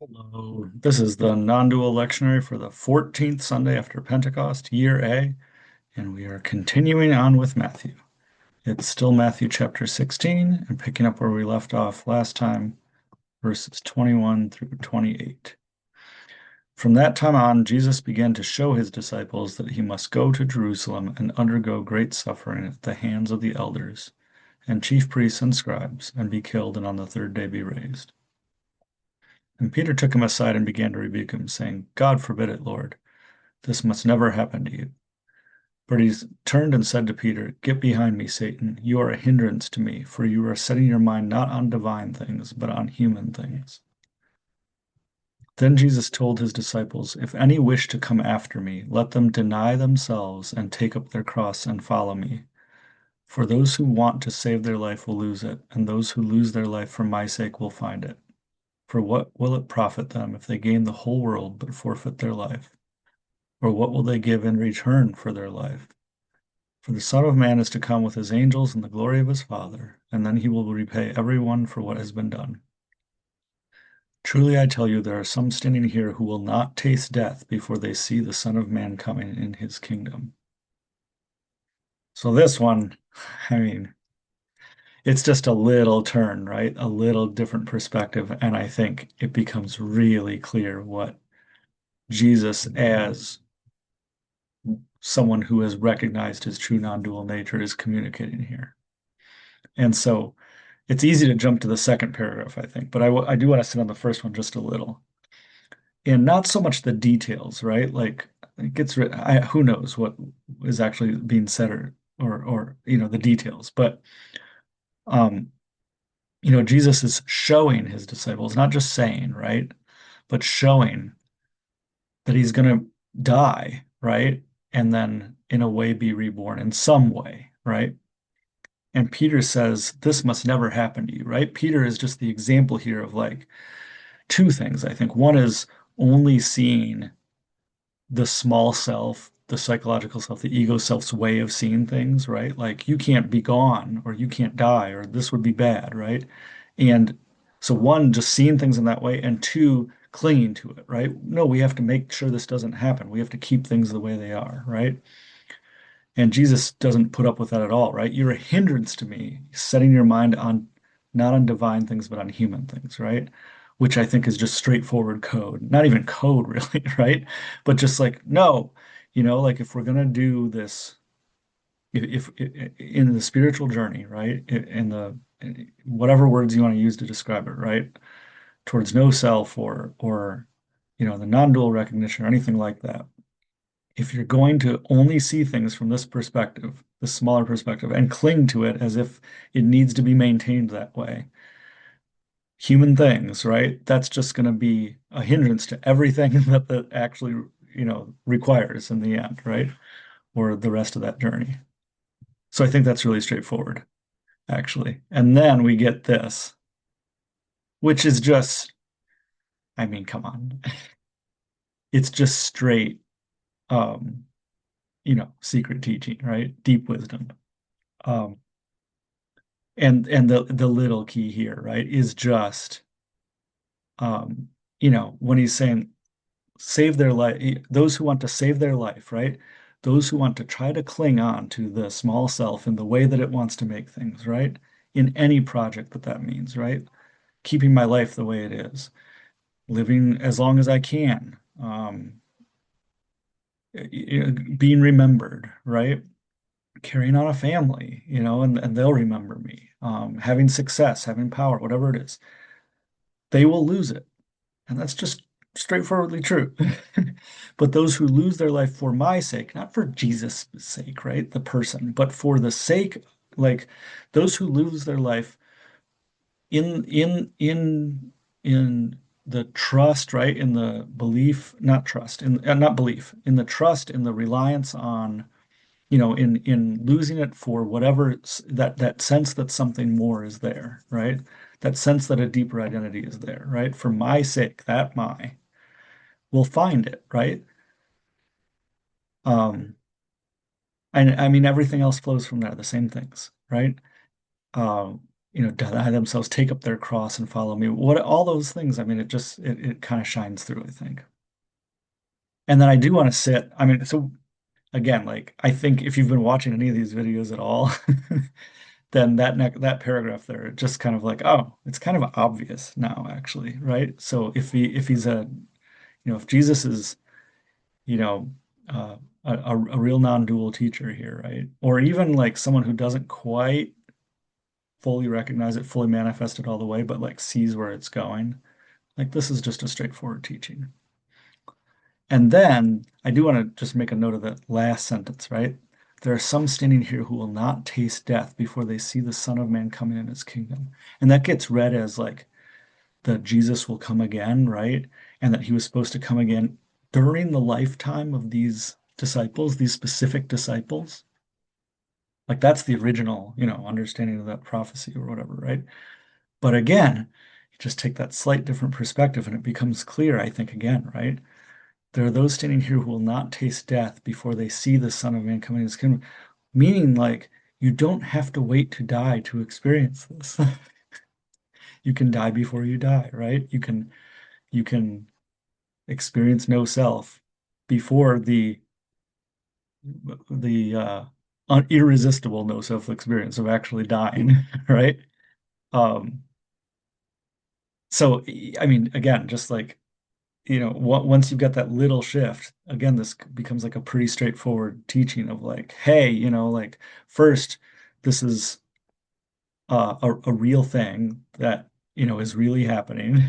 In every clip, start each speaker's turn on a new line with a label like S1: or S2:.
S1: Hello. This is the non-dual lectionary for the 14th Sunday after Pentecost, year A, and we are continuing on with Matthew. It's still Matthew chapter 16 and picking up where we left off last time, verses 21 through 28. From that time on, Jesus began to show his disciples that he must go to Jerusalem and undergo great suffering at the hands of the elders and chief priests and scribes, and be killed, and on the third day be raised. And Peter took him aside and began to rebuke him, saying, God forbid it, Lord. This must never happen to you. But he turned and said to Peter, Get behind me, Satan. You are a hindrance to me, for you are setting your mind not on divine things, but on human things. Then Jesus told his disciples, If any wish to come after me, let them deny themselves and take up their cross and follow me. For those who want to save their life will lose it, and those who lose their life for my sake will find it. For what will it profit them if they gain the whole world but forfeit their life? Or what will they give in return for their life? For the Son of Man is to come with his angels in the glory of his Father, and then he will repay everyone for what has been done. Truly I tell you, there are some standing here who will not taste death before they see the Son of Man coming in his kingdom. So this one, I mean, it's just a little turn, right? A little different perspective, and I think it becomes really clear what Jesus, as someone who has recognized his true non-dual nature, is communicating here. And so it's easy to jump to the second paragraph, I think, but I do want to sit on the first one just a little. And not so much the details, right? Like it gets who knows what is actually being said or the details. But um, Jesus is showing his disciples, not just saying, right? But showing that he's going to die, right? And then in a way be reborn in some way, right? And Peter says, This must never happen to you, right? Peter is just the example here of like two things, I think. One is only seeing the small self, the psychological self, the ego self's way of seeing things, right? Like you can't be gone or you can't die or this would be bad, right? And so one, just seeing things in that way, and two, clinging to it, right? No, we have to make sure this doesn't happen. We have to keep things the way they are, right? And Jesus doesn't put up with that at all, right? You're a hindrance to me, setting your mind on not on divine things, but on human things, right? Which I think is just straightforward code. Not even code, really, right? But just like, no, like if we're gonna do this, if in the spiritual journey, right? In the whatever words you want to use to describe it, right? Towards no self or the non-dual recognition or anything like that, if you're going to only see things from this perspective, this smaller perspective, and cling to it as if it needs to be maintained that way, human things, right? That's just going to be a hindrance to everything that actually, requires in the end, right? Or the rest of that journey. So I think that's really straightforward, actually. And then we get this, which is just, I mean, come on. It's just straight, um, secret teaching, right? Deep wisdom. Um, and the little key here, right, is just when he's saying save their life, those who want to save their life, right? Those who want to try to cling on to the small self in the way that it wants to make things, right? In any project that means, right? Keeping my life the way it is, living as long as I can, being remembered, right? Carrying on a family, and they'll remember me. Having success, having power, whatever it is, they will lose it. And that's just straightforwardly true. But those who lose their life for my sake, not for Jesus' sake, right? The person, but for the sake, like those who lose their life in the trust, right? In the belief, not trust, in not belief, in the trust, in the reliance on, in losing it for whatever that sense that something more is there, right? That sense that a deeper identity is there, right? For my sake, that my will find it, right? Um, and I mean everything else flows from there, the same things, right? Um, deny themselves, take up their cross and follow me. What all those things, I mean, it kind of shines through, I think. And then I do want to sit, I mean, so again, like I think if you've been watching any of these videos at all, then that paragraph there, just kind of like, oh, it's kind of obvious now, actually, right? So if he's if Jesus is, you know, a real non-dual teacher here, right? Or even like someone who doesn't quite fully recognize it, fully manifest it all the way, but like sees where it's going. Like this is just a straightforward teaching. And then I do want to just make a note of that last sentence, right? There are some standing here who will not taste death before they see the Son of Man coming in his kingdom. And that gets read as like that Jesus will come again, right? And that he was supposed to come again during the lifetime of these disciples, these specific disciples. Like that's the original, understanding of that prophecy or whatever, right? But again, you just take that slight different perspective and it becomes clear, I think, again, right? There are those standing here who will not taste death before they see the Son of Man coming in his kingdom. Meaning, like, you don't have to wait to die to experience this. You can die before you die, right? You can experience no self before the irresistible no self experience of actually dying, right? Um, so I mean, again, just like once you've got that little shift, again, this becomes like a pretty straightforward teaching of like, hey, like first, this is a real thing that, is really happening.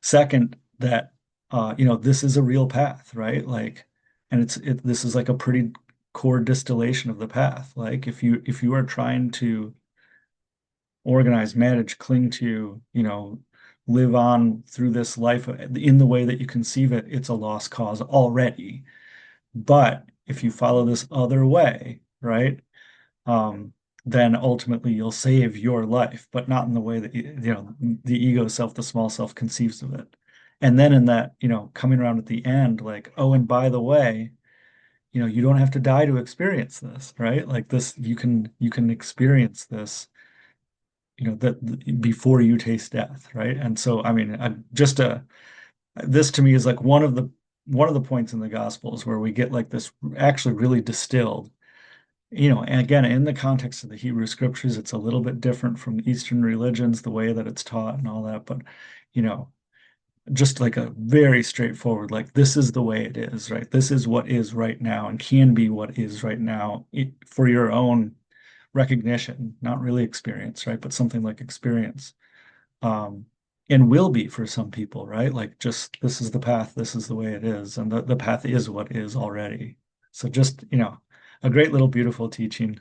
S1: Second, that, this is a real path, right? Like, and this is like a pretty core distillation of the path. Like if you are trying to organize, manage, cling to, live on through this life in the way that you conceive it, it's a lost cause already. But if you follow this other way, right, um, then ultimately you'll save your life, but not in the way that the ego self, the small self conceives of it. And then in that, coming around at the end, like, oh, and by the way, you don't have to die to experience this, right? Like this, you can experience this that before you taste death, right? And so, I mean, this to me is like one of the points in the Gospels where we get like this actually really distilled, and again, in the context of the Hebrew Scriptures, it's a little bit different from Eastern religions, the way that it's taught and all that, but you know, just like a very straightforward, like this is the way it is, right? This is what is right now and can be what is right now for your own recognition, not really experience, right? But something like experience. Um, and will be for some people, right? Like just this is the path, this is the way it is, and the path is what is already. So just, a great little beautiful teaching.